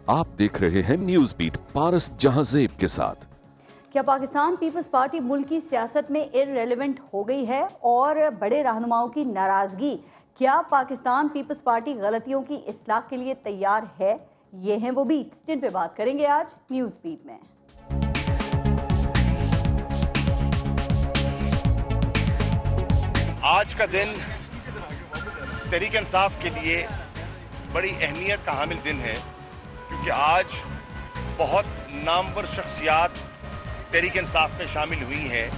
आप देख रहे हैं न्यूज बीट पारस जहांजेब के साथ। क्या पाकिस्तान पीपल्स पार्टी मुल्क की सियासत में इररेलेवेंट हो गई है और बड़े रहनुमाओं की नाराजगी? क्या पाकिस्तान पीपल्स पार्टी गलतियों की इस्लाह के लिए तैयार है? ये हैं वो बीट्स जिन पे बात करेंगे आज न्यूज बीट में। आज का दिन तहरीक इंसाफ के लिए बड़ी अहमियत का हामिल दिन है, क्योंकि आज बहुत नामवर शख्सियात तहरीक इंसाफ में शामिल हुई हैं।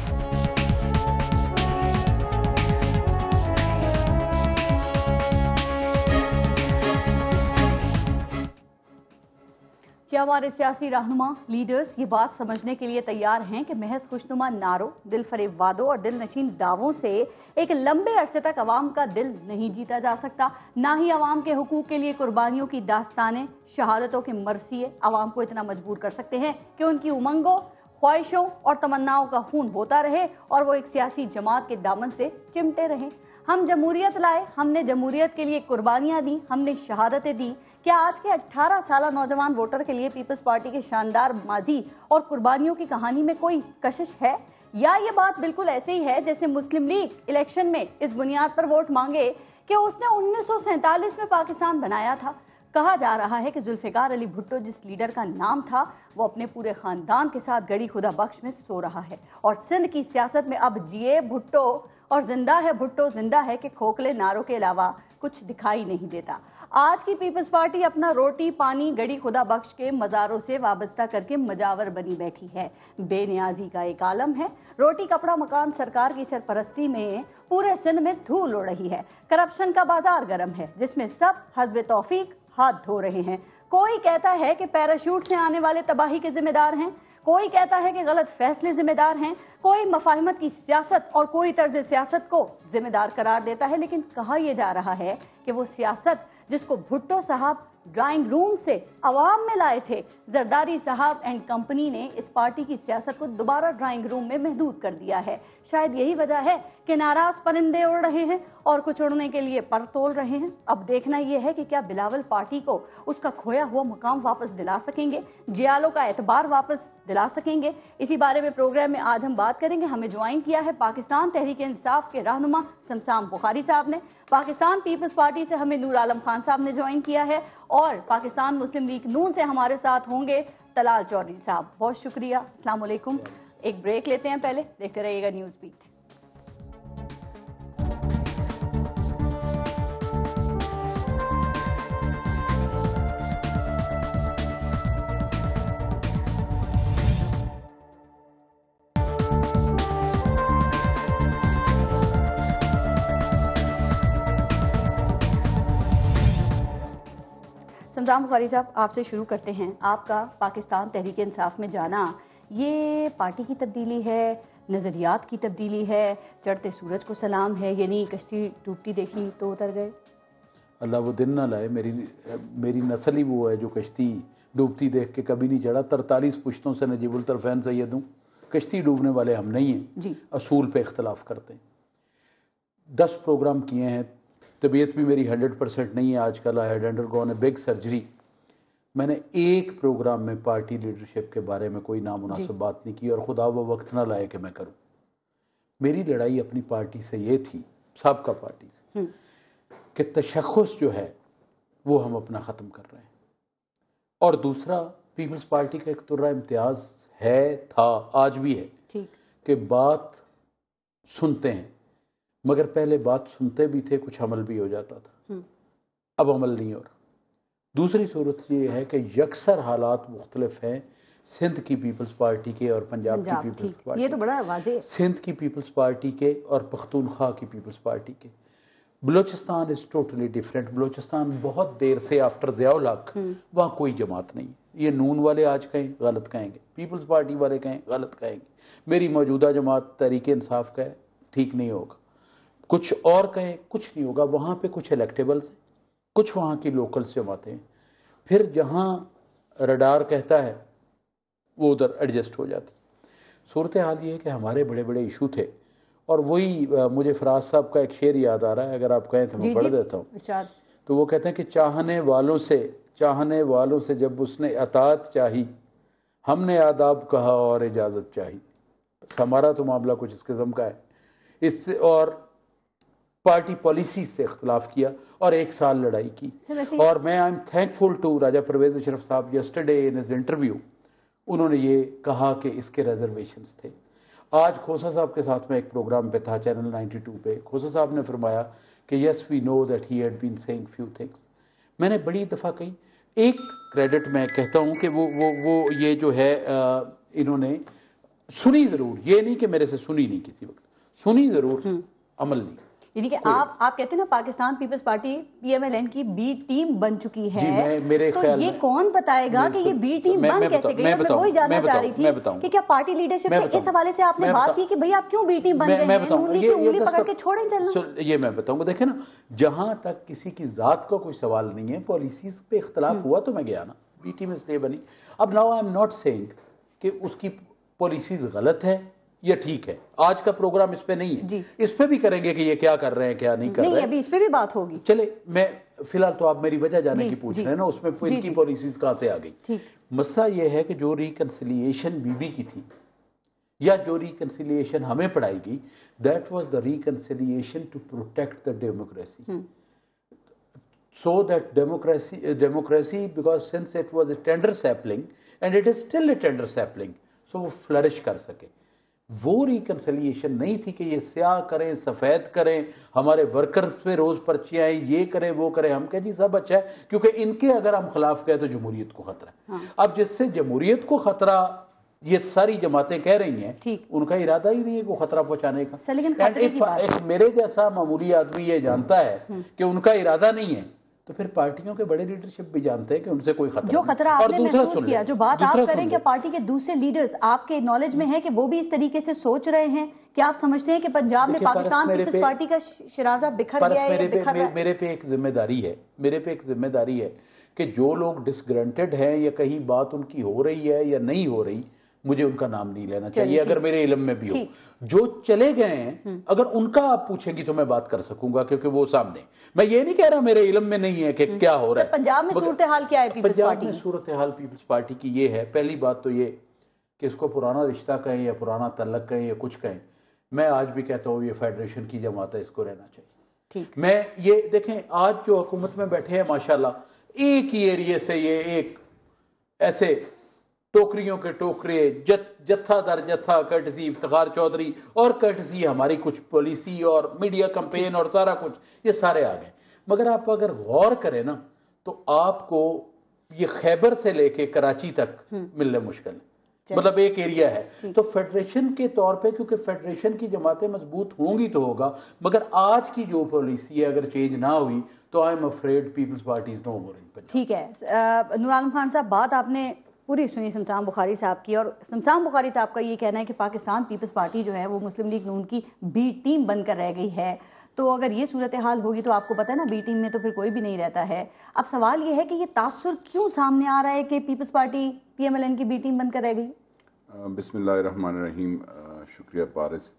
क्या हमारे सियासी रहनुमा लीडर्स ये बात समझने के लिए तैयार हैं कि महज खुशनुमा नारों, दिल फरेब वादों और दिल नशीन दावों से एक लंबे अरसे तक अवाम का दिल नहीं जीता जा सकता? ना ही अवाम के हुकूक के लिए कुर्बानियों की दास्तानें, शहादतों के मरसिए अवाम को इतना मजबूर कर सकते हैं कि उनकी उमंगों, ख्वाहिशों और तमन्नाओं का खून होता रहे और वो एक सियासी जमात के दामन से चिमटे रहें। हम जमहूरियत लाए, हमने जमहूरियत के लिए कुर्बानियां दी, हमने शहादतें दी। क्या आज के 18 साल नौजवान वोटर के लिए पीपल्स पार्टी के शानदार माजी और कुर्बानियों की कहानी में कोई कशिश है, या ये बात बिल्कुल ऐसे ही है जैसे मुस्लिम लीग इलेक्शन में इस बुनियाद पर वोट मांगे कि उसने 1947 में पाकिस्तान बनाया था? कहा जा रहा है कि जुल्फिकार अली भुट्टो जिस लीडर का नाम था वो अपने पूरे खानदान के साथ गड़ी खुदा बख्श में सो रहा है और सिंध की सियासत में अब जिए भुट्टो और जिंदा है भुट्टो जिंदा है कि खोखले नारों के अलावा कुछ दिखाई नहीं देता। आज की पीपल्स पार्टी अपना रोटी पानी गड़ी खुदा बख्श के मज़ारों से वाबस्ता करके मजावर बनी बैठी है। बेनियाजी का एक आलम है। रोटी कपड़ा मकान सरकार की सरपरस्ती में पूरे सिंध में धूल उड़ रही है। करप्शन का बाजार गर्म है जिसमें सब हस्बे तौफीक हाथ धो रहे हैं। कोई कहता है कि पैराशूट से आने वाले तबाही के जिम्मेदार हैं, कोई कहता है कि गलत फैसले जिम्मेदार हैं, कोई मफाहिमत की सियासत और कोई तर्ज सियासत को जिम्मेदार करार देता है। लेकिन कहा यह जा रहा है कि वो सियासत जिसको भुट्टो साहब ड्राइंग रूम से अवाम में लाए थे, जरदारी साहब एंड कंपनी ने इस पार्टी की सियासत को दोबारा ड्राइंग रूम में महदूद कर दिया है। शायद यही वजह है कि नाराज परिंदे उड़ रहे हैं और कुछ उड़ने के लिए पर तोल रहे हैं। अब देखना यह है कि क्या बिलावल पार्टी को उसका खोया हुआ मुकाम वापस दिला सकेंगे, जियालों का एतबार वापस दिला सकेंगे। इसी बारे में प्रोग्राम में आज हम बात करेंगे। हमें ज्वाइन किया है पाकिस्तान तहरीक इंसाफ के रहनुमा समसाम बुखारी साहब ने, पाकिस्तान पीपल्स पार्टी से हमें नूर आलम खान साहब ने ज्वाइन किया है और पाकिस्तान मुस्लिम लीग नून से हमारे साथ होंगे तलाल चौधरी साहब। बहुत शुक्रिया, अस्सलाम वालेकुम। एक ब्रेक लेते हैं, पहले देखते रहिएगा न्यूज़ बीट। समसाम बुखारी साहब, आपसे शुरू करते हैं। आपका पाकिस्तान तहरीक इंसाफ में जाना, ये पार्टी की तब्दीली है, नज़रियात की तब्दीली है, चढ़ते सूरज को सलाम है, यानी कश्ती डूबती देखी तो उतर गए? अल्लाह वो दिन ना लाए। मेरी नस्ल ही वो है जो कश्ती डूबती देख के कभी नहीं चढ़ा। 43 पुश्तों से नजीबुल तरफ़ैन सैयद हूँ। कश्ती डूबने वाले हम नहीं हैं जी, असूल पे इख्तलाफ करते हैं। 10 प्रोग्राम किए हैं। तबीयत भी मेरी 100% नहीं है आजकल। I had undergone a big surgery. मैंने एक प्रोग्राम में पार्टी लीडरशिप के बारे में कोई नामुनासिब बात नहीं की और खुदा वो वक्त ना लाए कि मैं करूं। मेरी लड़ाई अपनी पार्टी से ये थी, साबका पार्टी से, कि तशख़्ख़ुस जो है वो हम अपना ख़त्म कर रहे हैं। और दूसरा, पीपल्स पार्टी का एक तुर्रा इम्तियाज़ है, था, आज भी है कि बात सुनते हैं, मगर पहले बात सुनते भी थे, कुछ अमल भी हो जाता था। अब अमल नहीं हो रहा। दूसरी सूरत ये है कि यकसर हालात मुख्तलिफ हैं सिंध की पीपल्स पार्टी के और पंजाब की पीपल्स पार्टी, ये तो बड़ा वाज़ेह, सिंध की पीपल्स पार्टी के और पख्तूनख्वा की पीपल्स पार्टी के। Balochistan is totally different. Balochistan बहुत देर से आफ्टर ज़ियाउल हक, वहाँ कोई जमात नहीं। ये नून वाले आज कहें गलत कहेंगे, पीपल्स पार्टी वाले कहें गलत कहेंगे, मेरी मौजूदा जमात तहरीक इंसाफ का है, ठीक नहीं होगा, कुछ और कहें कुछ नहीं होगा। वहाँ पे कुछ इलेक्टेबल्स हैं, कुछ वहाँ की लोकल जमातें हैं, फिर जहाँ रडार कहता है वो उधर एडजस्ट हो जाती। सूरत हाल ये है कि हमारे बड़े बड़े इशू थे और वही मुझे फराज साहब का एक शेर याद आ रहा है, अगर आप कहें तो मैं पढ़ देता हूँ। तो वो कहते हैं कि चाहने वालों से चाहने वालों से जब उसने अतात चाही, हमने आदाब कहा और इजाज़त चाही। हमारा तो मामला कुछ इस किस्म का है। इससे और पार्टी पॉलिसी से इख्तलाफ किया और 1 साल लड़ाई की। और मैं आई एम थैंकफुल टू राजा परवेज़ अशरफ साहब, यस्टरडे इन हिज इंटरव्यू उन्होंने ये कहा कि इसके रिजर्वेशंस थे। आज खोसा साहब के साथ में एक प्रोग्राम पे था चैनल 92 पे, खोसा साहब ने फरमाया कि yes we know that he had been saying few things. मैंने बड़ी दफ़ा कही, एक क्रेडिट मैं कहता हूँ कि वो ये जो है इन्होंने सुनी ज़रूर, ये नहीं कि मेरे से सुनी नहीं, किसी वक्त सुनी ज़रूर, अमल नहीं। यानी कि आप कहते हैं ना पाकिस्तान पीपल्स पार्टी PMLN की बी टीम बन चुकी है, मेरे तो ख्याल ये कौन बताएगा कि ये बी टीम बन कैसे गई? मैं वही जानना चाह रही थी कि क्या पार्टी लीडरशिप से इस हवाले से आपने बात की कि भाई आप क्यों बी टीम बन गए हैं? नून लीग की उंगली पकड़ के छोड़ें चलना। ये मैं बताऊंगा। देखे ना, जहां तक किसी की जात का कोई सवाल नहीं है, पॉलिसीज पे इख्तलाफ हुआ तो मैं गया ना, बी टीम इसलिए बनी। अब now I am not saying कि उसकी पॉलिसीज गलत है या ठीक है। आज का प्रोग्राम इस पे नहीं है, इस पे भी करेंगे कि ये क्या कर रहे हैं क्या नहीं कर रहे हैं, अभी इस पे भी बात होगी। चले, मैं फिलहाल तो आप मेरी वजह जाने की पूछ रहे हैं ना, उसमें इनकी पॉलिसीज कहां से आ गई। मसला ये है कि जो रिकंसिलिएशन बीबी की थी या जो रिकंसिलिएशन हमें पढ़ाई गई, that was the reconciliation to protect the democracy, so that democracy because since it was a tender sapling and it is still a tender sapling, so वो फ्लरिश कर सके। वो रिकंसिलिएशन नहीं थी कि ये स्याह करें सफ़ेद करें, हमारे वर्कर्स पे रोज़ पर्चियाँ आएँ, ये करें वो करें। हम कहें जी सब अच्छा है, क्योंकि इनके अगर हम खिलाफ गए तो जमहूरियत को ख़तरा है। अब जिससे जमहूरियत को ख़तरा ये सारी जमातें कह रही हैं, उनका इरादा ही नहीं है को खतरा पहुंचाने का। एक मेरे जैसा मामूली आदमी ये जानता है कि उनका इरादा नहीं है, तो फिर पार्टियों के बड़े लीडरशिप भी जानते हैं कि उनसे कोई खतरा जो खतरा आपने महसूस किया, जो बात आप करें कि पार्टी के दूसरे लीडर्स आपके नॉलेज में है कि वो भी इस तरीके से सोच रहे हैं, क्या आप समझते हैं कि पंजाब में पाकिस्तान पीपल्स पार्टी का शिराजा बिखर गया है? मेरे पे एक जिम्मेदारी है कि जो लोग डिसग्रंटेड हैं या कहीं बात उनकी हो रही है या नहीं हो रही, मुझे उनका नाम नहीं लेना चाहिए अगर मेरे इल्म में भी हो। जो चले गए हैं अगर उनका आप पूछेंगी तो मैं बात कर सकूंगा, क्योंकि वो सामने। मैं ये नहीं कह रहा मेरे इल्म में नहीं है कि क्या हो रहा है। पंजाब में सूरत हाल क्या है पीपल्स पार्टी? सूरत हाल पीपल्स पार्टी की ये है, पहली बात तो ये कि इसको पुराना रिश्ता कहें या पुराना तल्लक कहें या कुछ कहें, मैं आज भी कहता हूँ ये फेडरेशन की जमात है, इसको रहना चाहिए। मैं ये देखें, आज जो हुकूमत में बैठे हैं माशाल्लाह, एक ही एरिए से ये एक ऐसे टोकरियों के टोकरे, जत्था दर जत्था, कर्टसी इफ्तिखार चौधरी और कर्टसी हमारी कुछ पॉलिसी और मीडिया कैंपेन और सारा कुछ, ये सारे आ गए। मगर आप अगर गौर करें ना तो आपको ये खैबर से लेके कराची तक मिलने मुश्किल है, मतलब एक एरिया है। तो फेडरेशन के तौर पे, क्योंकि फेडरेशन की जमातें मजबूत होंगी तो होगा, मगर आज की जो पॉलिसी है अगर चेंज ना हुई तो I am afraid People's Party is no more in Punjab. ठीक है नूर आलम खान साहब, बात आपने पूरी सुनी शमशान बुखारी साहब की, और शमशान बुखारी साहब का ये कहना है कि पाकिस्तान पीपल्स पार्टी जो है वो मुस्लिम लीग नून की बी टीम बनकर रह गई है। तो अगर ये सूरत हाल होगी तो आपको पता है ना, बी टीम में तो फिर कोई भी नहीं रहता है। अब सवाल ये है कि ये तासुर क्यों सामने आ रहा है कि पीपल्स पार्टी PMLN की बी टीम बनकर रह गई? बिस्मिल्लाहिर्रहमानिर्रहीम। शुक्रिया पारिस।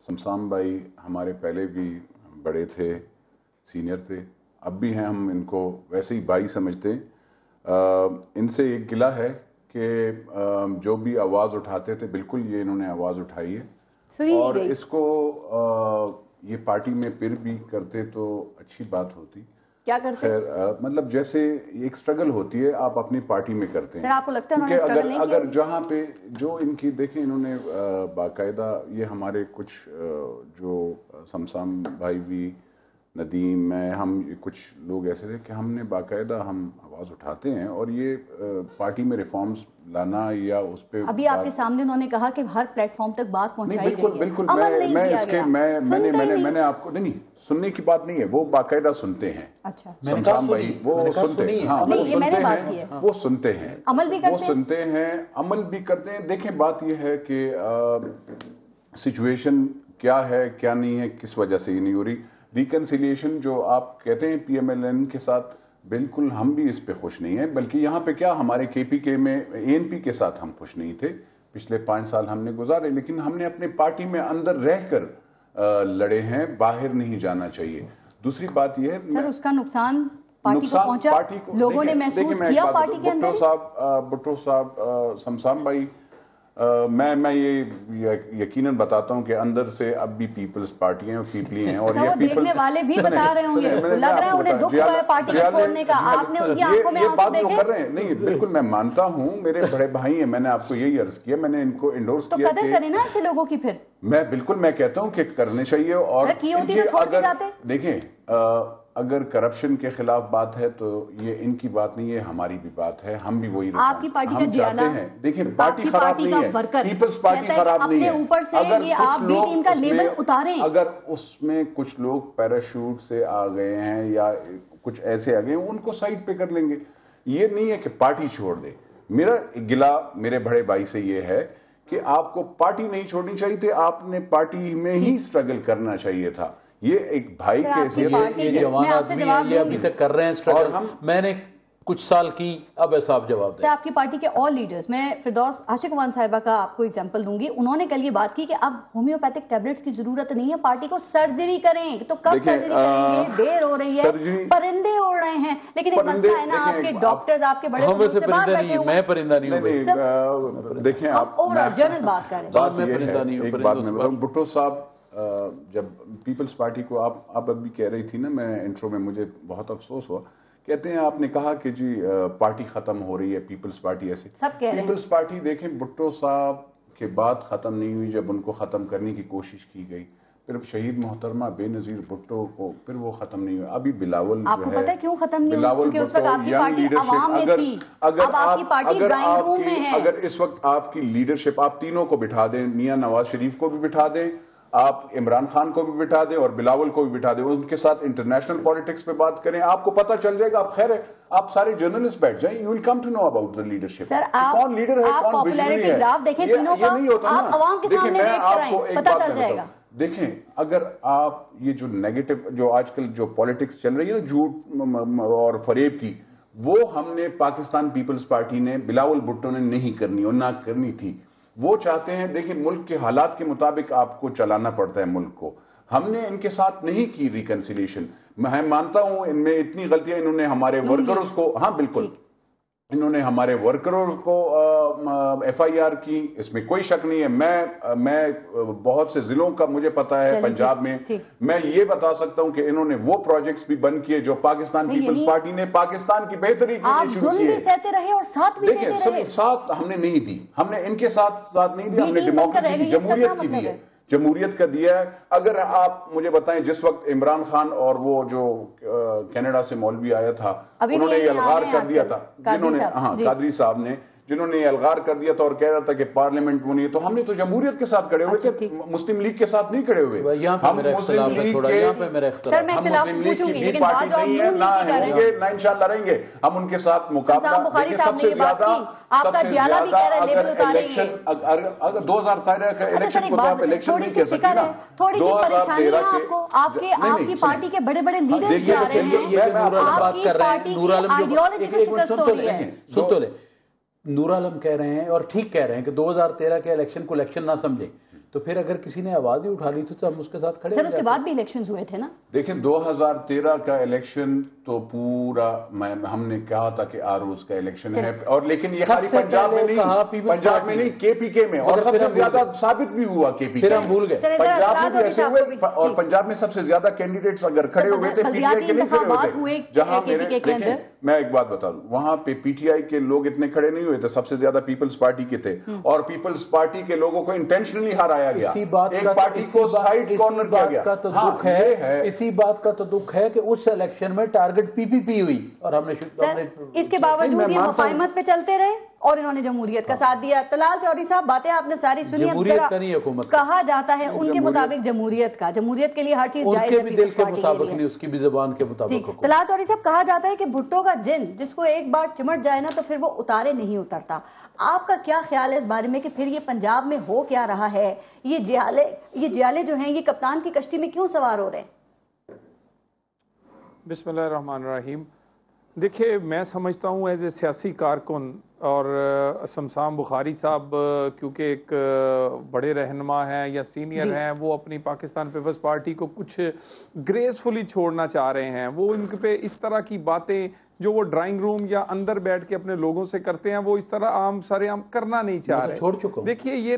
शमशान भाई हमारे पहले भी बड़े थे, सीनियर थे, अब भी हैं, हम इनको वैसे ही भाई समझते हैं। इनसे एक गिला है कि जो भी आवाज़ उठाते थे, बिल्कुल ये इन्होंने आवाज़ उठाई है और इसको ये पार्टी में फिर भी करते तो अच्छी बात होती। क्या करते? खैर मतलब जैसे एक स्ट्रगल होती है, आप अपनी पार्टी में करते हैं। सर आपको लगता है उन्होंने स्ट्रगल नहीं किया? अगर जहाँ पे जो इनकी देखें, इन्होंने बाकायदा ये हमारे कुछ जो शमशान भाई भी, नदीम, मैं, हम कुछ लोग ऐसे थे कि हमने बाकायदा हम आवाज़ उठाते हैं और ये पार्टी में रिफॉर्म्स लाना या उस पर अभी आपके सामने उन्होंने कहा कि हर प्लेटफॉर्म तक बात पहुंचाई गई है। बिल्कुल मैंने आपको नहीं, सुनने की बात नहीं है, वो बाकायदा सुनते हैं। अच्छा, शमशान भाई वो सुनते हैं, हाँ वो सुनते हैं, अमल भी करते हैं, वो सुनते हैं, अमल भी करते हैं। देखें बात ये है कि सिचुएशन क्या है क्या नहीं है, किस वजह से ये नहीं हो रही। रिकंसिलिएशन जो आप कहते हैं PMLN के साथ, बिल्कुल हम भी इस पे खुश नहीं हैं, बल्कि यहाँ पे क्या हमारे KPK में ANP के साथ हम खुश नहीं थे। पिछले 5 साल हमने गुजारे, लेकिन हमने अपने पार्टी में अंदर रहकर लड़े हैं, बाहर नहीं जाना चाहिए। दूसरी बात यह है सर उसका नुकसान पार्टी को पहुंचा, लोगों ने महसूस किया पार्टी के अंदर। भुट्टो साहब, शमशान भाई, मैं ये यकीनन बताता हूं कि अंदर से अब भी पीपल्स पार्टी हैं और पीपली हैं, और ये देखने वाले भी बता रहे होंगे, लग रहा है उन्हें दुख हुआ है पार्टी को छोड़ने का। आपने उनकी आंखों में आंसू देखे? कर रहे हैं। नहीं, बिल्कुल मैं मानता हूं, मेरे बड़े भाई हैं, मैंने आपको यही अर्ज किया, मैंने इनको इंडोर्स किया। तो कदर करें ना ऐसे लोगों की। फिर मैं कहता हूं कि करने चाहिए। और देखें, अगर करप्शन के खिलाफ बात है तो ये इनकी बात नहीं है, हमारी भी बात है। हम भी वही आपकी पार्टी का चाहते हैं। देखिए, पार्टी खराब नहीं है, पीपल्स पार्टी खराब नहीं है। ऊपर से ये आप भी इनका लेबल उतारें। अगर उसमें कुछ लोग पैराशूट से आ गए हैं या कुछ ऐसे आ गए हैं, उनको साइड पे कर लेंगे। ये नहीं है कि पार्टी छोड़ दे। मेरा गिला मेरे बड़े भाई से ये है कि आपको पार्टी नहीं छोड़नी चाहिए थी, आपने पार्टी में ही स्ट्रगल करना चाहिए था। ये एक भाई के ये जवान आदमी है, ये अभी तक कर रहे हैं स्ट्रगल। मैंने कुछ साल की, अब ऐसा आप जवाब दें। आपकी पार्टी के और लीडर्स, मैं फिरदौस आशिकवान साहिबा का आपको एग्जांपल दूंगी। उन्होंने कल ये बात की कि अब होम्योपैथिक टैबलेट्स की जरूरत नहीं है, पार्टी को सर्जरी करें। तो कब सर्जरी करेंगे? देर हो रही है, परिंदे उड़ रहे हैं। लेकिन एक मसला है ना, आपके डॉक्टर्स, आपके बड़े मैं परिंदा नहीं हूं। देखें, आप जनरल बात कर रहे हैं। एक बात मैं बताऊं, भुट्टो साहब जब पीपल्स पार्टी को आप अभी कह रही थी ना, मैं इंट्रो में, मुझे बहुत अफसोस हुआ। कहते हैं, आपने कहा कि जी पार्टी खत्म हो रही है, पीपल्स पार्टी ऐसे सब कह रहे हैं। पीपल्स पार्टी देखें, भुट्टो साहब के बाद खत्म नहीं हुई। जब उनको खत्म करने की कोशिश की गई, फिर शहीद मोहतरमा बेनजीर भुट्टो को, फिर वो खत्म नहीं हुआ। अभी बिलावल आपको पता है क्यों खत्म नहीं हुआ? क्योंकि उस वक्त आपकी पार्टी अवाम में थी, अब आपकी पार्टी ड्राइंग रूम में है। अगर इस वक्त आपकी लीडरशिप, आप तीनों को बिठा दें, मियां नवाज शरीफ को भी बिठा दें, आप इमरान खान को भी बिठा दें और बिलावल को भी बिठा दें, उनके साथ इंटरनेशनल पॉलिटिक्स पे बात करें, आपको पता चल जाएगा। आप खैर है, आप सारे जर्नलिस्ट बैठ जाएं, you will come to know about the leadership. कौन लीडर है, कौन विजनरी है, ग्राफ देखें तीनों का, आप अवाम के सामने रेट कराएं, पता चल जाएगा। देखें, अगर आप ये जो नेगेटिव, जो आजकल जो पॉलिटिक्स चल रही है ना, झूठ और फरेब की, वो हमने पाकिस्तान पीपल्स पार्टी ने, बिलावल भुट्टो ने नहीं करनी और ना करनी थी। वो चाहते हैं, देखिए, मुल्क के हालात के मुताबिक आपको चलाना पड़ता है मुल्क को। हमने इनके साथ नहीं की रिकंसिलिएशन। मैं मानता हूं इनमें इतनी गलतियां, इन्होंने हमारे वर्कर्स को, हाँ बिल्कुल, इन्होंने हमारे वर्करों को FIR की, इसमें कोई शक नहीं है। मैं बहुत से जिलों का मुझे पता है, पंजाब में मैं ये बता सकता हूं कि इन्होंने वो प्रोजेक्ट्स भी बंद किए जो पाकिस्तान पीपल्स पार्टी ने पाकिस्तान की बेहतरी के लिए शुरू किए। सहते रहे और साथ भी देते रहे। साथ हमने नहीं दी, हमने इनके साथ नहीं दी, हमने डेमोक्रेसी की, जमहूरियत की दी है, जमहूरियत का दिया है। अगर आप मुझे बताएं, जिस वक्त इमरान खान और वो जो कनाडा से मौलवी आया था, उन्होंने अलगार कर दिया था, जिन्होंने, हाँ, कादरी साहब ने, जिन्होंने अलगार कर दिया था और कह रहा था कि पार्लियामेंट वो नहीं है, तो हमने तो जमहूरियत के साथ खड़े हुए थे, मुस्लिम लीग के साथ नहीं खड़े हुए। हम मुस्लिम लीग की पार्टी नहीं है, ना होंगे, ना इंशाल्लाह रहेंगे। हम उनके साथ मुकाबला, सबसे ज्यादा अगर इलेक्शन, अगर 2013 का इलेक्शन को तो आप इलेक्शन नहीं कह सकते ना। 2013 आपकी पार्टी के बड़े बड़े लीडर जा रहे हैं, आपकी पार्टी की आइडियोलॉजी की शिकस्त हो रही है। सुन तो ले, नूर आलम कह रहे हैं और ठीक कह रहे हैं कि 2013 के इलेक्शन को इलेक्शन ना समझे, तो फिर अगर किसी ने आवाज ही उठा ली थी तो हम उसके साथ खड़े। सर, उसके बाद भी इलेक्शंस हुए थे ना। देखिए, 2013 का इलेक्शन तो पूरा, हमने कहा था कि आरोज का इलेक्शन है, और लेकिन ये खाली पंजाब में नहीं, पंजाब में नहीं, KPK में, और सबसे ज्यादा साबित भी हुआ KPK। फिर हम भूल गए, पंजाब में भी ऐसे हुए, और पंजाब में सबसे ज्यादा कैंडिडेट्स अगर खड़े हुए थे PTI के नहीं खड़े हुए थे। जहां मैं एक बात बता दूं, वहां पे PTI के लोग इतने खड़े नहीं हुए थे, सबसे ज्यादा पीपल्स पार्टी के थे, और पीपल्स पार्टी के लोगों को इंटेंशनली हराया गया। इसी बात एक पार्टी को साइड कॉर्नर किया गया। तो दुख है, इसी बात का तो दुख है कि उस इलेक्शन में टारगेट PPP हुई और हमने इसके बावजूद ये मुफाहिमत पे चलते रहे और इन्होंने जमहूरियत का साथ दिया। तलाल चौधरी साहब, बातें आपने सारी सुनी। जमहूरियत का नहीं, हुकूमत कहा जाता है उनके मुताबिक जमहूरियत का, जमहूरियत के लिए हर चीज जायज है, उनके भी दिल के मुताबिक नहीं, उसकी भी जुबान के मुताबिक। तलाल चौधरी साहब, कहा जाता है कि भुट्टो का जिन जिसको एक बार चिमट जाए ना तो फिर वो उतारे नहीं उतरता। आपका क्या ख्याल है इस बारे में कि फिर ये पंजाब में हो क्या रहा है? ये जियाले जो हैं, ये कप्तान की कश्ती में क्यों सवार हो रहे हैं? बिस्मिल्लाहिर्रहमानिर्रहीम। देखिए, मैं समझता हूँ एज ए सियासी कारकुन और शमशान बुखारी साहब क्योंकि एक बड़े रहनुमा हैं या सीनियर हैं, वो अपनी पाकिस्तान पीपल्स पार्टी को कुछ ग्रेसफुली छोड़ना चाह रहे हैं। वो इन पे इस तरह की बातें जो वो ड्राइंग रूम या अंदर बैठ के अपने लोगों से करते हैं, वो इस तरह आम सरेआम करना नहीं चाह रहे। छोड़ चुका हूं। देखिए ये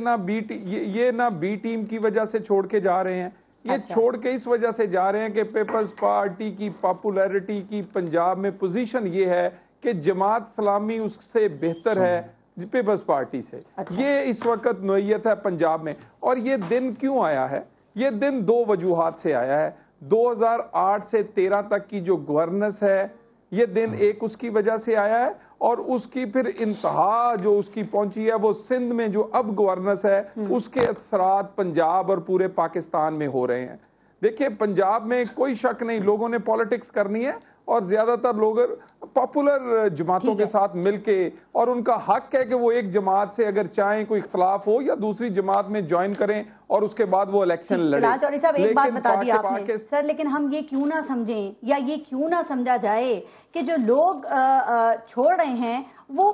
ना बी टीम की वजह से छोड़ के जा रहे हैं, ये छोड़ के इस वजह से जा रहे हैं कि पीपल्स पार्टी की पॉपुलैरिटी की पंजाब में पोजीशन ये है कि जमात इस्लामी उससे बेहतर है पीपल्स पार्टी से। ये इस वक्त नोयत है पंजाब में। और ये दिन क्यों आया है? ये दिन दो वजूहात से आया है। 2008 से 13 तक की जो गवर्नेंस है, ये दिन एक उसकी वजह से आया है, और उसकी फिर इंतहा जो उसकी पहुंची है वो सिंध में जो अब गवर्नेंस है उसके असरात पंजाब और पूरे पाकिस्तान में हो रहे हैं। देखिए पंजाब में कोई शक नहीं, लोगों ने पॉलिटिक्स करनी है और ज्यादातर लोग पॉपुलर जमातों के साथ मिलके, और उनका हक है कि वो एक जमात से अगर चाहें कोई इख्तलाफ हो या दूसरी जमात में ज्वाइन करें और उसके बाद वो इलेक्शन लड़े। चौधरी साहब एक बात बता दी आपने सर, लेकिन हम ये क्यों ना समझें या ये क्यों ना समझा जाए कि जो लोग छोड़ रहे हैं वो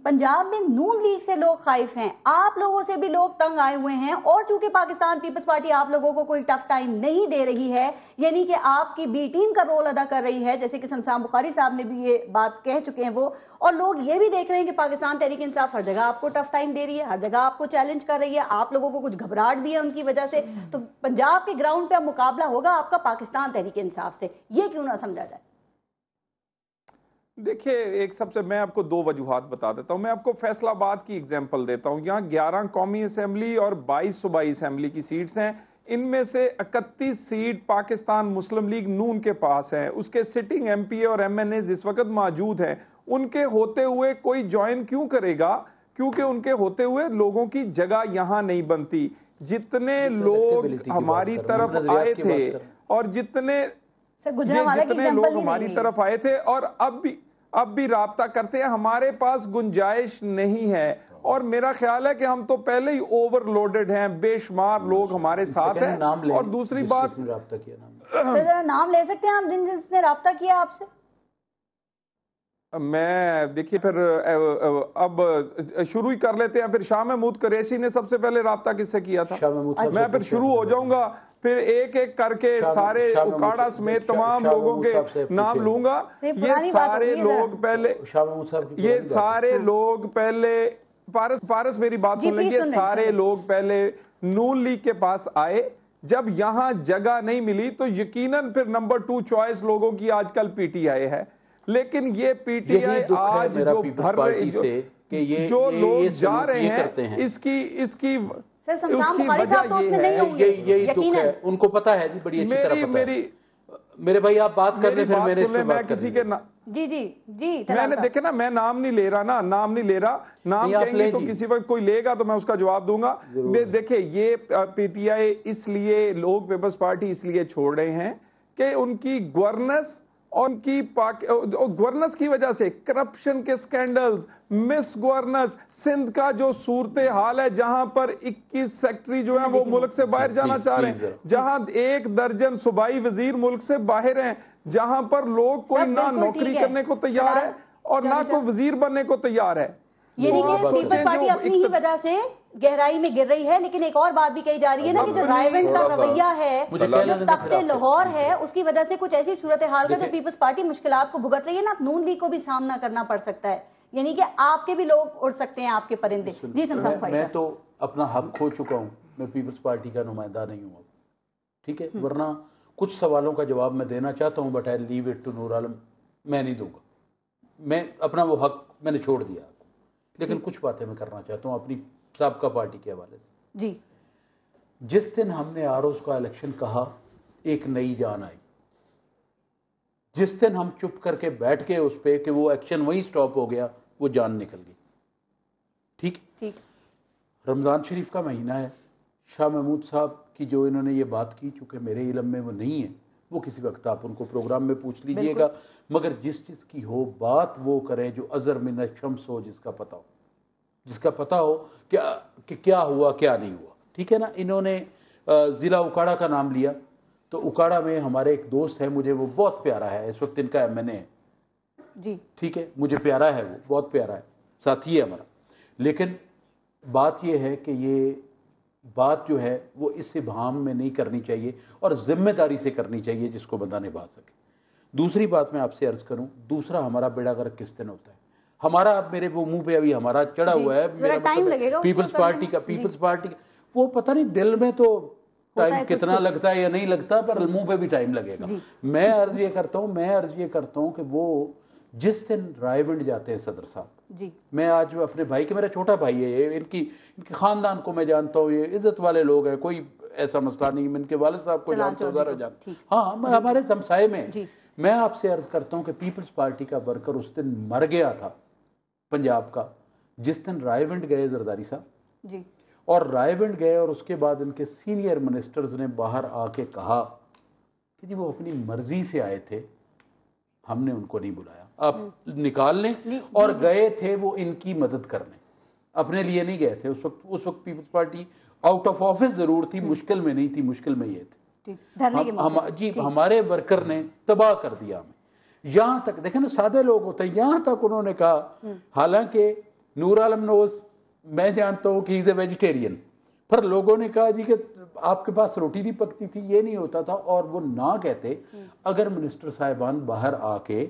पंजाब में नून लीग से लोग खाइफ हैं, आप लोगों से भी लोग तंग आए हुए हैं, और चूंकि पाकिस्तान पीपल्स पार्टी आप लोगों को कोई टफ टाइम नहीं दे रही है, यानी कि आपकी बी टीम का रोल अदा कर रही है, जैसे कि शमशान बुखारी साहब ने भी ये बात कह चुके हैं वो, और लोग ये भी देख रहे हैं कि पाकिस्तान तहरीक इंसाफ हर जगह आपको टफ टाइम दे रही है, हर जगह आपको चैलेंज कर रही है, आप लोगों को कुछ घबराहट भी है उनकी वजह से। तो पंजाब के ग्राउंड पे अब मुकाबला होगा आपका पाकिस्तान तहरीक इंसाफ से, ये क्यों ना समझा जाए? देखिए एक सबसे मैं आपको दो वजूहात बता देता हूं। मैं आपको फैसलाबाद की एग्जांपल देता हूं। यहाँ 11 कौमी असेंबली और 22 सूबाई असेंबली की सीट्स हैं। इनमें से 31 सीट पाकिस्तान मुस्लिम लीग नून के पास है। उसके सिटिंग एमपी और एमएनए जिस वक्त मौजूद हैं, उनके होते हुए कोई ज्वाइन क्यों करेगा? क्योंकि उनके होते हुए लोगों की जगह यहाँ नहीं बनती। जितने लोग हमारी तरफ आए थे और जितने लोग हमारी तरफ आए थे और अब भी राब्ता करते हैं, हमारे पास गुंजाइश नहीं है। और मेरा ख्याल है कि हम तो पहले ही ओवरलोडेड हैं, बेशुमार लोग हमारे साथ हैं। और दूसरी बात, नाम ले सकते हैं आप जिसने राब्ता किया आपसे? मैं देखिए फिर अब शुरू ही कर लेते हैं। फिर शाह महमूद कुरैशी ने सबसे पहले राब्ता किससे किया था? मैं फिर शुरू हो जाऊंगा, फिर एक एक करके सारे उकाड़ा समेत तमाम लोगों के नाम लूंगा। ये सारे लोग पहले पारस मेरी बात सुन लीजिए। सारे लोग पहले नून लीग के पास आए। जब यहां जगह नहीं मिली तो यकीनन फिर नंबर 2 चॉइस लोगों की आजकल पीटीआई है। लेकिन ये पीटीआई आज जो भर रही जो लोग जा रहे हैं, इसकी उसकी वजह यही दुख है। उनको पता है जी, बड़ी अच्छी तरह पता है। मेरे भाई आप बात कर ले, फिर मेरे इस पे बात किसी के जी मैंने देखे ना, मैं नाम नहीं ले रहा ना, नाम कहेंगे तो किसी वक्त कोई लेगा तो मैं उसका जवाब दूंगा। देखिए ये पीटीआई इसलिए लोग पीपल्स पार्टी इसलिए छोड़ रहे हैं कि उनकी गवर्नेंस और उनकी गवर्नेंस की वजह से करप्शन के स्कैंडल्स, मिस गवर्नेंस, सिंध का जो सूरत हाल है जहां पर 21 सेक्रेटरी जो है वो मुल्क से बाहर जाना चाह रहे हैं, जहां 1 दर्जन सूबाई वजीर मुल्क से बाहर हैं, जहां पर लोग कोई ना नौकरी करने को तैयार है और ना कोई वजीर बनने को तैयार है। यानी कि पीपल्स पार्टी अपनी ही वजह से गहराई में गिर रही है। लेकिन एक और बात भी कही जा रही है ना कि जो रायवेंट का रवैया है, जो तख्ते लाहौर है, उसकी वजह से कुछ ऐसी सूरत हाल का जो पीपल्स पार्टी मुश्किलात को भुगत रही है ना, नून लीग को भी सामना करना पड़ सकता है। यानी कि आपके भी लोग उड़ सकते हैं, आपके परिंदे। जी शमशान भाई, मैं तो अपना हक खो चुका हूँ, मैं पीपल्स पार्टी का नुमाइंदा नहीं हूँ, ठीक है। वरना कुछ सवालों का जवाब मैं देना चाहता हूँ, but I leave it to Noor Alam. मैं नहीं दूंगा, मैं अपना वो हक मैंने छोड़ दिया। लेकिन कुछ बातें मैं करना चाहता हूँ अपनी साबका पार्टी के हवाले से। जी, जिस दिन हमने आरओज का इलेक्शन कहा, एक नई जान आई। जिस दिन हम चुप करके बैठ के उस पे कि वो एक्शन वहीं स्टॉप हो गया, वो जान निकल गई। ठीक। रमज़ान शरीफ का महीना है। शाह महमूद साहब की जो इन्होंने ये बात की, चूंकि मेरे इल्म में वो नहीं है, वो किसी वक्त आप उनको प्रोग्राम में पूछ लीजिएगा। मगर जिस चीज़ की हो बात वो करें जो अज़र मिन शम्स हो, जिसका पता हो कि क्या हुआ क्या नहीं हुआ, ठीक है ना। इन्होंने ज़िला उकाड़ा का नाम लिया, तो उकाड़ा में हमारे एक दोस्त है, मुझे वो बहुत प्यारा है, इस वक्त इनका एमएनए है जी, ठीक है, मुझे प्यारा है, वो बहुत प्यारा है। साथी है हमारा। लेकिन बात यह है कि ये बात जो है वो इस इब्हाम में नहीं करनी चाहिए और जिम्मेदारी से करनी चाहिए जिसको बंदा निभा सके। दूसरी बात मैं आपसे अर्ज करूं, दूसरा हमारा बेड़ा गर्क किस दिन होता है? हमारा मेरे वो मुंह पे अभी हमारा चढ़ा हुआ है, मेरा मतलब पीपल्स पार्टी का वो पता नहीं दिल में तो टाइम कितना लगता है या नहीं लगता, पर मुंह पे भी टाइम लगेगा। मैं अर्ज ये करता हूँ कि वो जिस दिन रायविंड जाते हैं सदर साहब जी, मैं आज अपने भाई के, मेरा छोटा भाई है ये, इनके खानदान को मैं जानता हूँ, ये इज्जत वाले लोग हैं, कोई ऐसा मसला नहीं। मैं इनके वालिद साहब को जानता हूँ, हाँ मैं हमारे समसाए में। मैं आपसे अर्ज करता हूँ कि पीपल्स पार्टी का वर्कर उस दिन मर गया था पंजाब का जिस दिन रायविंड गए जरदारी साहब जी, और रायविंड गए और उसके बाद इनके सीनियर मिनिस्टर्स ने बाहर आके कहा कि जी वो अपनी मर्जी से आए थे, हमने उनको नहीं बुलाया, आप निकाल लें। और गए थे वो इनकी मदद करने, अपने लिए नहीं गए थे। उस वक्त Peoples Party out of office जरूर थी, मुश्किल में नहीं थी, मुश्किल में ये थे जी। हमारे वर्कर ने तबाह कर दिया हमें। यहां तक देखें ना, सादे लोग होते हैं, यहां तक उन्होंने कहा, हालांकि नूर आलम नोज मैं जानता हूं कि इज ए वेजिटेरियन, पर लोगों ने कहा जी कि आपके पास रोटी नहीं पकती थी, ये नहीं होता था। और वो ना कहते, अगर मिनिस्टर साहिबान बाहर आके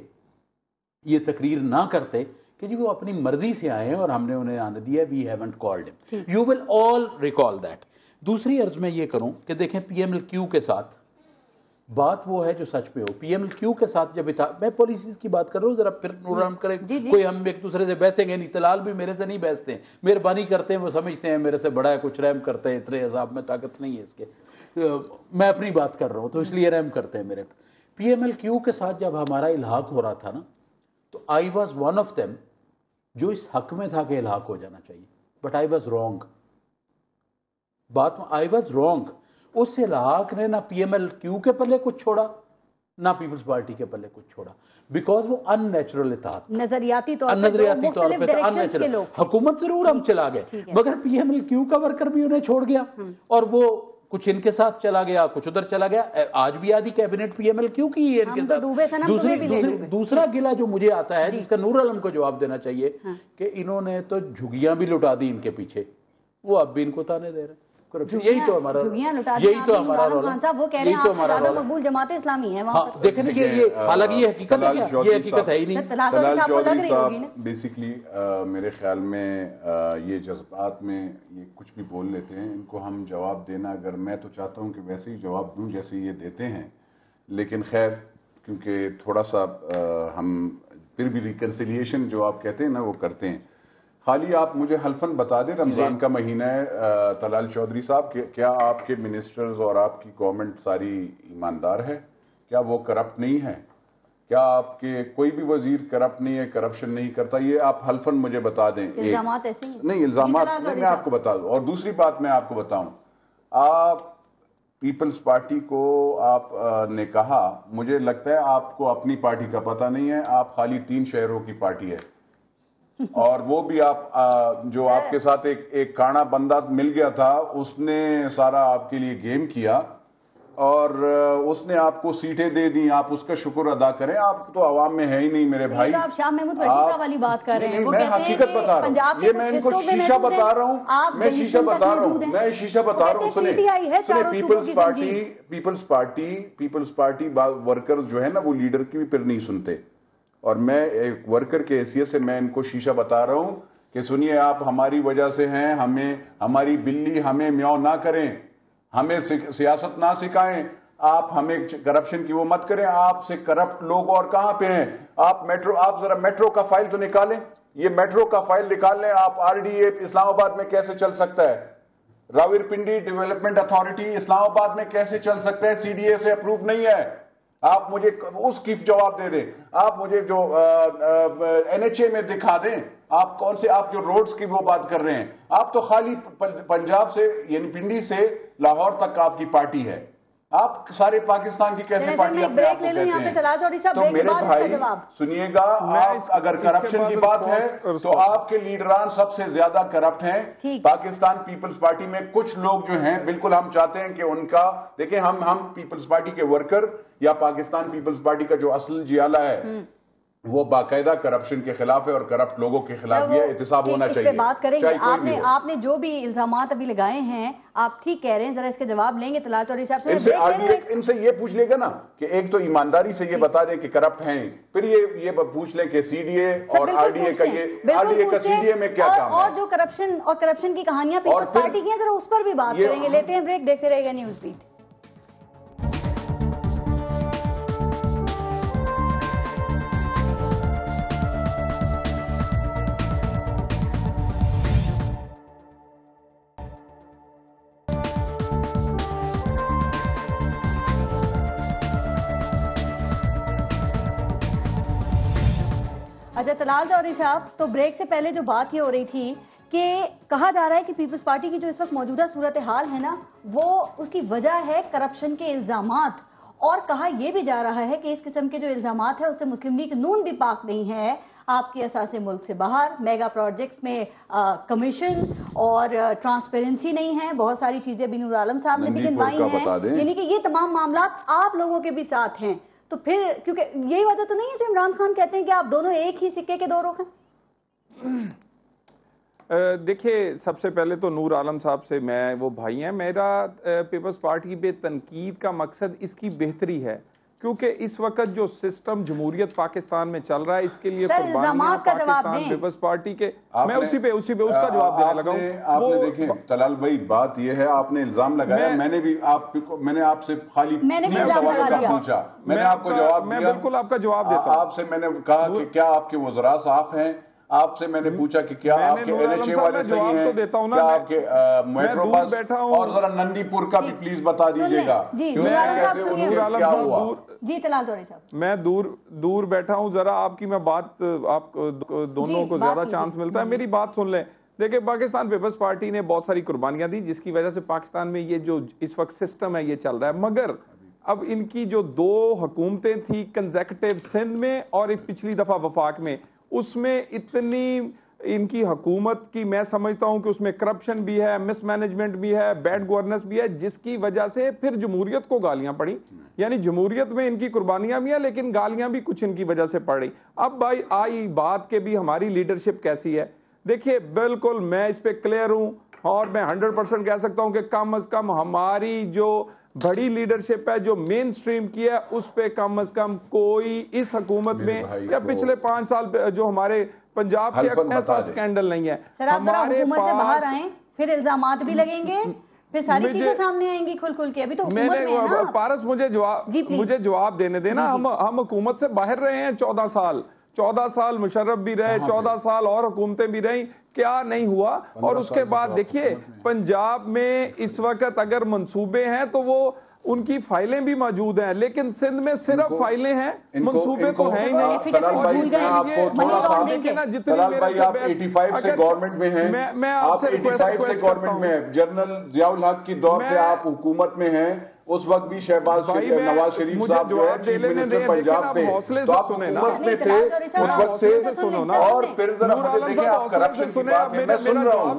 ये तकरीर ना करते कि जी वो अपनी मर्जी से आए हैं और हमने उन्हें आने दिया, we haven't called him, you will all recall that. दूसरी अर्ज में ये करूं कि देखें PMLQ के साथ बात वो है जो सच पे हो। PMLQ के साथ जब मैं पॉलिसीज की बात कर रहा हूँ, जरा फिर नूरान करें, कोई हम एक दूसरे से बहसेंगे नहीं। तलाल भी मेरे से नहीं बहसते हैं, मेहरबानी करते हैं, वो समझते हैं मेरे से बड़ा है, कुछ रहम करते हैं, इतने हिसाब में ताकत नहीं है इसके, मैं अपनी बात कर रहा हूँ तो इसलिए रहम करते हैं मेरे पे। PMLQ के साथ जब हमारा इल्हाक हो रहा था ना, तो I was one of them जो इस हक में था कि इल्हाक हो जाना चाहिए, but I was wrong. I was wrong. उस इल्हाक ने ना PMLQ के पल्ले कुछ छोड़ा, ना पीपल्स पार्टी के पल्ले कुछ छोड़ा, बिकॉज वो अननेचुरल इत्तेहाद, नजरियाती तौर पे अननेचुरल। हुकूमत जरूर हम चला गए, मगर PMLQ का वर्कर भी उन्हें छोड़ गया, और वो कुछ इनके साथ चला गया, कुछ उधर चला गया। आज भी आधी कैबिनेट PMLQ की है इनके साथ। दूसरा गिला जो मुझे आता है, जिसका नूर आलम को जवाब देना चाहिए, कि इन्होंने तो झुग्गियां भी लुटा दी इनके पीछे, वो अब भी इनको ताने दे रहे। यही तो हमारा रोल, वो कह रहे हैं आप मकबूल जमाते इस्लामी है वहां पर। देखें ये हालांकि ये हकीकत है, ये हकीकत है ही नहीं। तलाल चौधरी साहब बेसिकली मेरे ख्याल में ये जज्बात में ये कुछ भी बोल लेते हैं, इनको हम जवाब देना, अगर मैं तो चाहता हूं कि वैसे ही जवाब दूं जैसे ये देते हैं, लेकिन खैर क्योंकि थोड़ा सा हम फिर भी रिकन्सिलिएशन जो आप कहते हैं ना वो करते हैं। खाली आप मुझे हल्फन बता दें, रमज़ान का महीना है तलाल चौधरी साहब, क्या आपके मिनिस्टर्स और आपकी गवर्नमेंट सारी ईमानदार है? क्या वो करप्ट नहीं है? क्या आपके कोई भी वजीर करप्ट नहीं है, करप्शन नहीं करता? ये आप हल्फन मुझे बता दें। इल्जामात ऐसे नहीं, इल्जामात मैं आपको बता दूं। और दूसरी बात मैं आपको बताऊं, आप पीपल्स पार्टी को आप ने कहा, मुझे लगता है आपको अपनी पार्टी का पता नहीं है, आप खाली 3 शहरों की पार्टी है, और वो भी आप जो आपके साथ एक काना बंदा मिल गया था, उसने सारा आपके लिए गेम किया और उसने आपको सीटें दे दी, आप उसका शुक्र अदा करें। आप तो अवाम में है ही नहीं मेरे भाई। आप शाह महमूद रशीद वाली बात कर रहे हैं, वो मैं हकीकत बता रहा हूँ, ये मैं इनको शीशा बता रहा हूँ, मैं शीशा बता रहा हूँ। सुने, पीपल्स पार्टी वर्कर्स जो है ना, वो लीडर की भी फिर नहीं सुनते, और मैं एक वर्कर के हैसियत से मैं इनको शीशा बता रहा हूं कि सुनिए, आप हमारी वजह से हैं, हमारी बिल्ली हमें म्याऊं ना करें, हमें सियासत ना सिखाएं, आप हमें करप्शन की वो मत करें। आपसे करप्ट लोग और कहां पे हैं? आप जरा मेट्रो का फाइल तो निकालें, ये मेट्रो का फाइल निकाल लें। आप RDA इस्लामाबाद में कैसे चल सकता है? रावलपिंडी डेवलपमेंट अथॉरिटी इस्लामाबाद में कैसे चल सकता है? CDA से अप्रूव नहीं है। आप मुझे उसकी जवाब दे दें। आप मुझे जो NHA में दिखा दें, आप कौन से, आप जो रोड्स की वो बात कर रहे हैं, आप तो खाली पंजाब से यानी पिंडी से लाहौर तक आपकी पार्टी है। आप सारे पाकिस्तान की कैसे पार्टी अपने आप को कहते हैं? तो मेरे भाई सुनिएगा, आप अगर करप्शन की बात है तो आपके लीडरान सबसे ज्यादा करप्ट हैं। पाकिस्तान पीपल्स पार्टी में कुछ लोग जो हैं, बिल्कुल हम चाहते हैं कि उनका, देखें हम पीपल्स पार्टी के वर्कर या पाकिस्तान पीपल्स पार्टी का जो असल जियाला है वो बाकायदा करप्शन के खिलाफ है और करप्ट लोगों के खिलाफ भी है। एहतिसाब होना चाहिए। बात करेंगे। आपने जो भी इल्जामात अभी लगाए हैं, आप ठीक कह रहे हैं, जरा इसके जवाब लेंगे तलाल चौधरी साहब से। इनसे ये पूछ लेगा ना कि एक तो ईमानदारी से ये बता दें कि करप्ट हैं, फिर ये पूछ लें कि सीडीए और आरडीए का सीडीए में क्या काम है, और जो करप्शन की कहानियां पीपल्स पार्टी की हैं, जरा उस पर भी बात करेंगे। लेते हैं ब्रेक, देखते रहेगा न्यूज़ बीट। अच्छा तलाल चौधरी साहब, तो ब्रेक से पहले जो बात ये हो रही थी कि कहा जा रहा है कि पीपल्स पार्टी की जो इस वक्त मौजूदा सूरत हाल है ना, वो उसकी वजह है करप्शन के इल्जामात, और कहा यह भी जा रहा है कि इस किस्म के जो इल्जामात है उससे मुस्लिम लीग नून भी पाक नहीं है। आपकी असासे मुल्क से बाहर, मेगा प्रोजेक्ट्स में कमीशन और ट्रांसपेरेंसी नहीं है, बहुत सारी चीजें भी नूर आलम साहब ने भी गिनवाई हैं, यानी कि ये तमाम मामला आप लोगों के भी साथ हैं। तो फिर क्योंकि यही वजह तो नहीं है जो इमरान खान कहते हैं कि आप दोनों एक ही सिक्के के दो रुख हैं? देखिए, सबसे पहले तो नूर आलम साहब से, मैं वो भाई हैं, मेरा पीपल्स पार्टी पे तनकीद का मकसद इसकी बेहतरी है, क्योंकि इस वक्त जो सिस्टम जमहूरियत पाकिस्तान में चल रहा है, इसके लिए कुर्बानियां पाकिस्तान पीपल्स पार्टी के, मैं उसी पे उसका जवाब देने लगा हूं। आपने देखें तलाल भाई, बात यह है, आपने इल्जाम लगाया, मैंने आपसे खाली सवालों का पूछा, मैंने आपको जवाब दिया। मैं बिल्कुल आपका जवाब देता हूं। आपसे मैंने कहा कि क्या आपके वज़रा साफ हैं, आपसे मैंने पूछा कि क्या आपके एनएचए वाले सही हैं, क्या आपके मेट्रो बस, और जरा नंदीपुर का भी प्लीज बता दीजिएगा जी तलाल चौधरी साहब। मैं दूर बैठा हूं, जरा आपकी मैं बात, आप दोनों को ज्यादा चांस मिलता है, मेरी बात सुन लें। देखिए, पाकिस्तान पीपल्स पार्टी ने बहुत सारी कुर्बानियां दी, जिसकी वजह से पाकिस्तान में ये जो इस वक्त सिस्टम है ये चल रहा है। मगर अब इनकी जो दो हुकूमतें थी कंसेक्यूटिव, सिंध में और एक पिछली दफा वफाक में, उसमें इतनी इनकी हुकूमत की मैं समझता हूं कि उसमें करप्शन भी है, मिसमैनेजमेंट भी है, बैड गवर्नेंस भी है, जिसकी वजह से फिर जमहूरियत को गालियां पड़ी। यानी जमहूरियत में इनकी कुर्बानियां भी हैं, लेकिन गालियां भी कुछ इनकी वजह से पड़ रही। अब भाई आई बात के भी हमारी लीडरशिप कैसी है। देखिए, बिल्कुल मैं इस पे क्लियर हूं और मैं 100% कह सकता हूं कि कम अज कम हमारी जो बड़ी लीडरशिप है, जो मेन स्ट्रीम की है, उस पे कम अज कम कोई इस हुकूमत में या पिछले 5 साल जो हमारे पंजाब के ऐसा स्कैंडल नहीं है। सर, आप जरा हुकूमत से बाहर आएं, फिर इल्जामात भी लगेंगे, फिर सारी चीजें सामने आएंगी खुल के। अभी तो हुकूमत में है ना। पारस, मुझे जवाब देने देना। हम हुकूमत से बाहर रहे हैं 14 साल मुशर्रफ भी रहे, 14 साल और हुकूमतें भी रही, क्या नहीं हुआ। और उसके बाद देखिए, पंजाब में इस वक्त अगर मंसूबे हैं तो वो उनकी फाइलें भी मौजूद हैं, लेकिन सिंध में सिर्फ फाइलें हैं, मंसूबे तो हैं ही नहीं। जितनी आप 85 से गवर्नमेंट में हैं, मैं आपसे रिक्वेस्ट करता हूं, जनरल जियाउल हक की दौर से आप हुकूमत में हैं, उस वक्त भी शहबाज नवाज शरीफ साहब जो है चीफ मिनिस्टर पंजाब थे, तो आप हुकूमत में थे उस वक्त से, सुनो ना। और फिर जरा मुझे देखें, आप करप्शन की बात है, मैं सुन रहा हूं,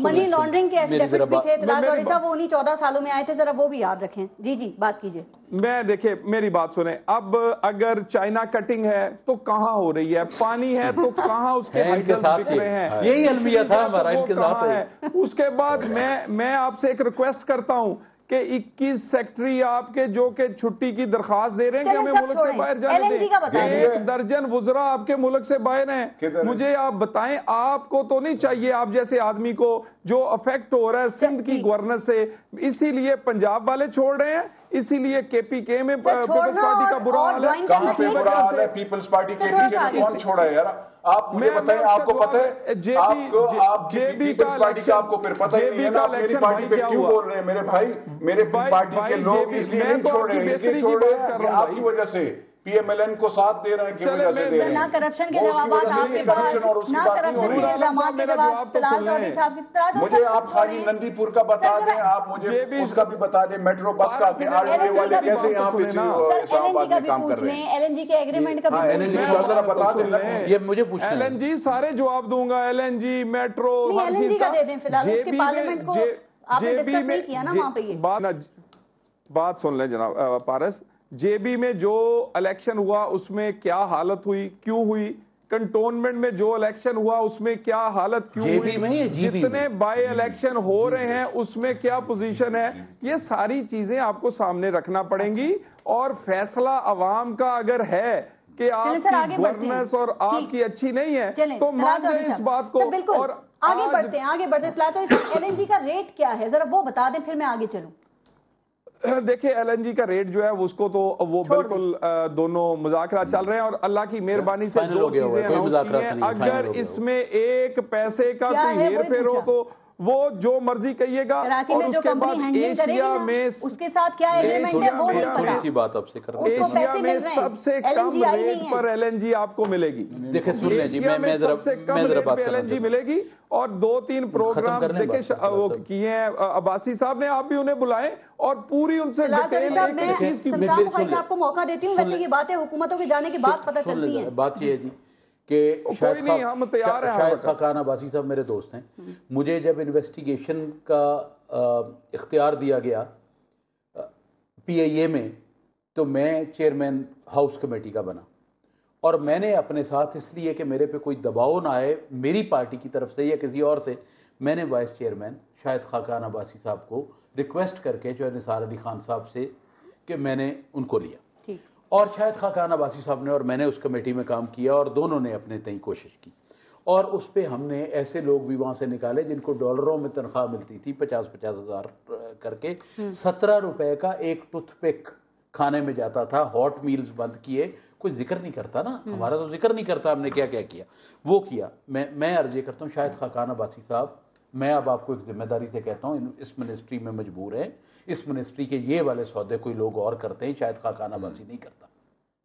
मनी लॉन्ड्रिंग के एफिडेविट्स भी थे तलाल चौधरी साहब, वो उन्हीं 14 सालों में आए थे, जरा वो भी याद रखें। जी बात कीजिए। मैं देखिए, मेरी बात सुने। अब अगर चाइना कटिंग है तो कहां हो रही है, पानी है तो कहां उसके बिक रहे हैं, यही अलमिया था हमारा इनके साथ है। उसके बाद मैं आपसे एक रिक्वेस्ट करता हूं कि 21 सेक्रेटरी आपके जो के छुट्टी की दरखास्त दे रहे हैं कि हमें मुल्क से बाहर जाने दें, 1 दर्जन वुज़रा आपके मुल्क से बाहर हैं। मुझे आप बताएं, आपको तो नहीं चाहिए, आप जैसे आदमी को जो अफेक्ट हो रहा है सिंध की गवर्नेंस से, इसीलिए पंजाब वाले छोड़ रहे हैं, इसीलिए केपीके में पीपल्स पार्टी का बुरा हाल है। कहां से बुरा हाल है? पीपल्स पार्टी केपीके में कौन छोड़ा है यार? आप मुझे बताएं, आपको पता है? आप पीपल्स पार्टी का आपको फिर पता ही नहीं है ना, आप मेरी पार्टी पे क्यों बोल रहे हैं मेरे भाई? मेरे पार्टी के लोग इसलिए नहीं छोड़ रहे हैं, इसलिए छोड़ रहे हैं आपकी वजह से, पीएमएलएन को साथ दे रहे हैं कि वजह से दे रहे हैं। ना करप्शन के जवाब आपके पास, ना करप्शन के इल्जामात के जवाब तलाल चौधरी साहब की। मुझे आप खाली नंदीपुर का बता दें, आप मुझे उसका भी बता दें, मेट्रो बस का, आरडीए वाले कैसे यहाँ पे एलएनजी का भी पूछ लें, एलएनजी के एग्रीमेंट का भी बता दें। ये मुझे पूछना है। एलएनजी सारे जवाब दूंगा, एलएनजी, मेट्रो, एलएनजी का दे दें फिलहाल, उसकी पार्लियामेंट को आपने डिस्कस नहीं किया ना वहां पे। ये बात सुन लें जनाब पारस, जेबी में जो इलेक्शन हुआ उसमें क्या हालत हुई, क्यों हुई, कंटोनमेंट में जो इलेक्शन हुआ उसमें क्या हालत क्यों हुई, जितने बाय इलेक्शन हो रहे हैं उसमें क्या पोजीशन है, ये सारी चीजें आपको सामने रखना पड़ेंगी। और फैसला अवाम का अगर है कि आपकी गवर्नेंस और आपकी अच्छी नहीं है तो मान जाए इस बात को। और आगे बढ़ते हैं। एलएनजी का रेट क्या है जरा वो बता दें, फिर मैं आगे चलूं। देखिए एलएनजी का रेट जो है उसको तो वो बिल्कुल दोनों मुज़ाकरा चल रहे हैं और अल्लाह की मेहरबानी से दो चीजें अनाउंस की हैं। अगर इसमें एक पैसे का कोई हेरफेर हो तो वो जो मर्जी कहिएगा। और उसके बाद एशिया में उसके साथ क्या एग्रीमेंट है वो नहीं पता। इसी बात आपसे कर रहा हूं। एशिया में सबसे कम रेट पर एलएनजी आपको मिलेगी। देखिए सुन लें जी, मैं सबसे कम रेट पे एलएनजी मिलेगी। और 2-3 प्रोग्राम्स देखे वो किए हैं अब्बासी साहब ने, आप भी उन्हें बुलाएं और पूरी उनसे डिटेल एक चीज की। मैं आपको मौका देती हूँ, वैसे ये बातें हुकूमतों के जाने के बाद पता चलती है। बात ये है जी कि शायद खाकान अब्बासी साहब मेरे दोस्त हैं। मुझे जब इन्वेस्टिगेशन का इख्तियार दिया गया PIA में तो मैं चेयरमैन हाउस कमेटी का बना और मैंने अपने साथ इसलिए कि मेरे पे कोई दबाव ना आए मेरी पार्टी की तरफ से या किसी और से, मैंने वाइस चेयरमैन शायद खाकान अब्बासी साहब को रिक्वेस्ट करके जो है निसार अली खान साहब से कि मैंने उनको लिया और शायद खाकान अब्बासी साहब ने और मैंने उस कमेटी में काम किया और दोनों ने अपने तय कोशिश की और उस पर हमने ऐसे लोग भी वहाँ से निकाले जिनको डॉलरों में तनख्वाह मिलती थी 50-50 हज़ार करके। 17 रुपए का एक टूथपिक खाने में जाता था। हॉट मील्स बंद किए, कोई जिक्र नहीं करता ना, हमारा तो जिक्र नहीं करता हमने क्या क्या किया वो किया। मैं अर्ज करता हूँ शायद खाकान अब्बासी साहब, मैं अब आपको एक जिम्मेदारी से कहता हूँ इस मिनिस्ट्री में मजबूर है, इस मिनिस्ट्री के ये वाले सौदे कोई लोग और करते हैं, शायद खाकान अब्बासी नहीं करता।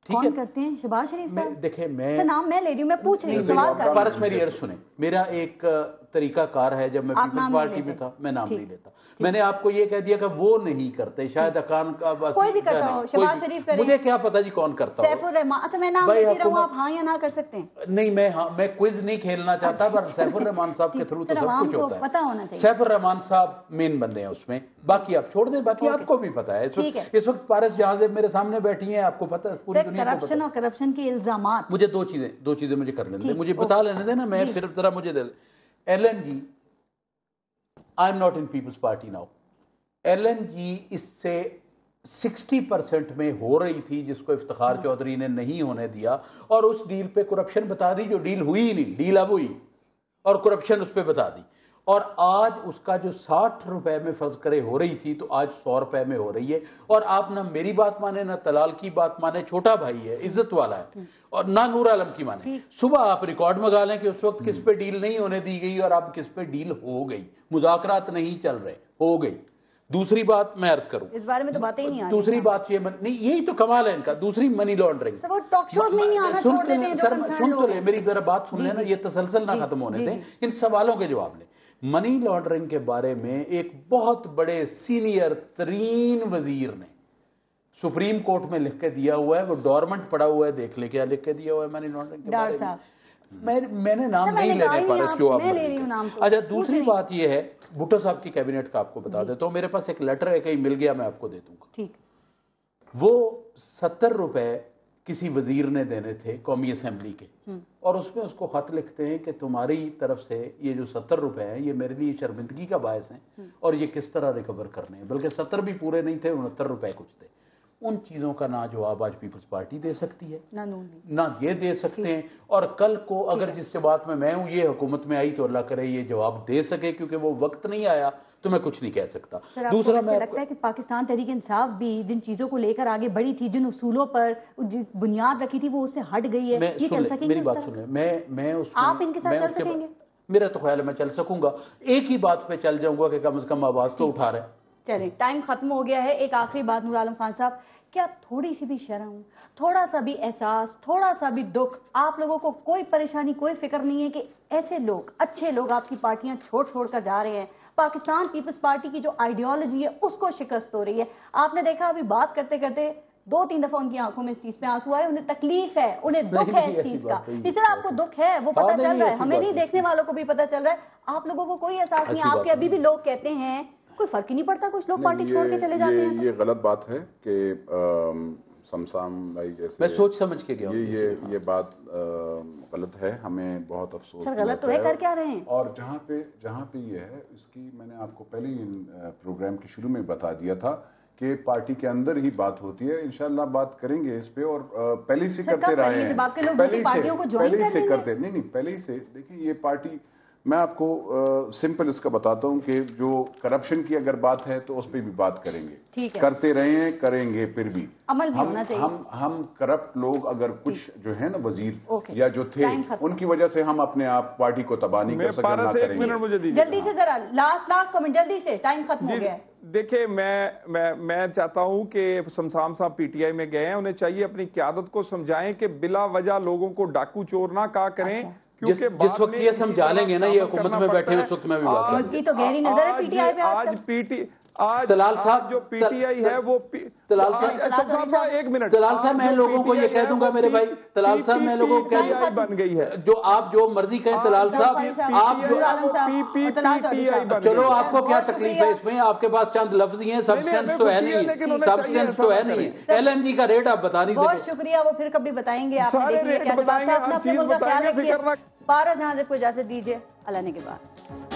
कौन करते हैं? शहबाज शरीफ साहब। देखिए मैं नाम मैं ले रही हूँ, मैं पूछ रही हूँ, सवाल कर रही हूँ। पारस मेरी अर्ज सुने, मेरा एक तरीका कार है जब मैं पीपल्स पार्टी में था, मैं नाम नहीं लेता। मैंने आपको ये कह दिया कि वो नहीं करते, शायद खाकान का बस कोई भी करता हो, शहबाज शरीफ करे, मुझे क्या पता जी कौन करता है। सैफुर रहमान, अच्छा मैं नाम लेती रहूं, आप हाँ या ना कर सकते हैं? नहीं मैं क्विज नहीं खेलना चाहता, पर सैफुर रहमान साहब के थ्रू तो सब कुछ होता है, पता होना चाहिए। सैफुर रहमान साहब मेन बंदे हैं उसमें, बाकी आप छोड़ दें, बाकी आपको भी पता है। इस वक्त पारस जहां मेरे सामने बैठी हैं, आपको पता है, पूरी दुनिया को पता है। करप्शन के इल्जामात। मुझे दो चीजें मुझे कर लेने दें, मुझे बता लेने दें ना, मैं फिर जरा मुझे दे। LNG, I am not in people's party now. LNG इससे 60% में हो रही थी, जिसको इफ्तिखार चौधरी ने नहीं होने दिया और उस डील पे करप्शन बता दी, जो डील हुई ही नहीं, डील अब हुई और करप्शन उस पर बता दी। और आज उसका जो 60 रुपए में फर्ज करे हो रही थी तो आज 100 रुपए में हो रही है। और आप ना मेरी बात माने ना तलाल की बात माने, छोटा भाई है, इज्जत वाला है, और ना नूर आलम की माने। सुबह आप रिकॉर्ड मंगा लें कि उस वक्त किस पे डील नहीं होने दी गई और अब किस पे डील हो गई, मुज़ाकरात नहीं चल रहे, हो गई। दूसरी बात मैं अर्ज करूं, इस बारे में तो बातें ही नहीं आ रही। दूसरी बात ये नहीं, यही तो कमाल है इनका। दूसरी मनी लॉन्ड्रिंग, टॉक शोज में नहीं आना छोड़ देते हैं जो कंसर्न लोग हैं। मेरी जरा बात सुन लेना, ये तसलसल ना खत्म होने दें, इन सवालों के जवाब लें। मनी लॉन्ड्रिंग के बारे में एक बहुत बड़े सीनियर तरीन वजीर ने सुप्रीम कोर्ट में लिख के दिया हुआ है, वो डॉर्मेंट पड़ा हुआ है, देख ले क्या लिख के दिया हुआ है मनी लॉन्ड्रिंग के बारे में। मैंने नाम नहीं लेने पर इसको आप। अच्छा, दूसरी बात ये है, भुट्टो साहब की कैबिनेट का आपको बता देता हूं, मेरे पास एक लेटर है, कहीं मिल गया मैं आपको दे दूंगा। ठीक। वो 70 रुपए किसी वजीर ने देने थे कौमी असेंबली के, और उसमें उसको खत लिखते हैं कि तुम्हारी तरफ से ये जो 70 रुपए हैं ये मेरे लिए शर्मिंदगी का बायस हैं और ये किस तरह रिकवर करने हैं। बल्कि 70 भी पूरे नहीं थे, 69 रुपए कुछ थे। उन चीज़ों का ना जवाब आज पीपल्स पार्टी दे सकती है, ना ये दे सकते हैं। और कल को अगर जिस बात में मैं हूं ये हुकूमत में आई तो अल्लाह करे ये जवाब दे सके, क्योंकि वो वक्त नहीं आया तो मैं कुछ नहीं कह सकता। दूसरा, मैं लगता है कि पाकिस्तान तहरीक इंसाफ भी जिन चीजों को लेकर आगे बढ़ी थी, जिन उसूलों पर बुनियाद रखी थी, वो उससे हट गई है। ये चल सकेंगे? मेरी बात सुन, मैं उसमें आप इनके साथ चल सकेंगे? मेरा तो ख्याल है मैं चल सकूंगा, एक ही बात पे चल जाऊंगा कि कम से कम आवाज तो उठा रहे। चलें, टाइम खत्म हो गया है। एक आखिरी बात नूर आलम खान साहब, क्या थोड़ी सी भी शर्म, थोड़ा सा भी एहसास, थोड़ा सा भी दुख, आप लोगों को कोई परेशानी, कोई फिक्र नहीं है कि ऐसे लोग, अच्छे लोग आपकी पार्टियां छोड़ कर जा रहे हैं? पाकिस्तान पीपल्स पार्टी की जो आइडियोलॉजी है उसको शिकस्त हो रही है। आपने देखा अभी बात करते करते 2-3 दफा उनकी आंखों में इस चीज पे आंसू आए, उन्हें तकलीफ है, उन्हें दुख है इस चीज का। इसलिए आपको दुख है, वो पता चल रहा है, हमें नहीं, देखने वालों को भी पता चल रहा है। आप लोगों को कोई एहसास नहीं। आपके अभी भी लोग कहते हैं कोई फर्क ही नहीं पड़ता, कुछ लोग पार्टी छोड़ के चले जाते हैं। ये गलत बात है कि समसाम भाई जैसे मैं सोच समझ के गया हूं। ये बात गलत है, हमें बहुत अफसोस सर गलत तो है, कर क्या रहे हैं? और जहाँ पे ये है, इसकी मैंने आपको पहले ही प्रोग्राम के शुरू में बता दिया था कि पार्टी के अंदर ही बात होती है। इंशाल्लाह बात करेंगे इस पे, और पहले से करते रहे हैं, पहले ही से देखिए ये पार्टी, मैं आपको सिंपल इसका बताता हूं कि जो करप्शन की अगर बात है तो उस पर भी बात करेंगे, ठीक है, करते रहे हैं, करेंगे, फिर भी अमल भी होना चाहिए। हम करप्ट लोग अगर कुछ जो है ना वजीर या जो थे उनकी वजह से हम अपने आप पार्टी को तबाह नहीं कर सकते। जल्दी से जरा लास्ट कमेंट, जल्दी से, टाइम खत्म हो गया है। देखिए मैं चाहता हूं कि शमसाम साहब पीटीआई में गए हैं, उन्हें चाहिए अपनी क़यादत को समझाएं कि बिला वजह लोगों को डाकू चोर ना कहा करें। क्योंकि जिस वक्त ये समझा लेंगे ना, ये हुकूमत में बैठे उस वक्त में भी बात तो गहरी नजर है पीटीआई पे आज तलाल साहब जो पीटीआई है वो तलाल साहब एक मिनट, तलाल साहब मैं लोगों को ये कह दूंगा मेरे भाई, तलाल साहब मैं लोगों को कह बन गई है, जो आप जो मर्जी कहें तलाल साहब, आप जो चलो आपको क्या तकलीफ है इसमें, आपके पास चंद लफ्ज ही हैं, सब्सटेंस तो है नहीं, सब्सटेंस तो है नहीं। LNG का रेट आप बता नहीं सकते। बहुत शुक्रिया, वो फिर कभी बताएंगे, आपने देख लिया क्या जवाब था। अपना अपने मुल्क का ख्याल रखिए। पारस जहां से को इजाजत दीजिए, अल्लाह ने के बाद।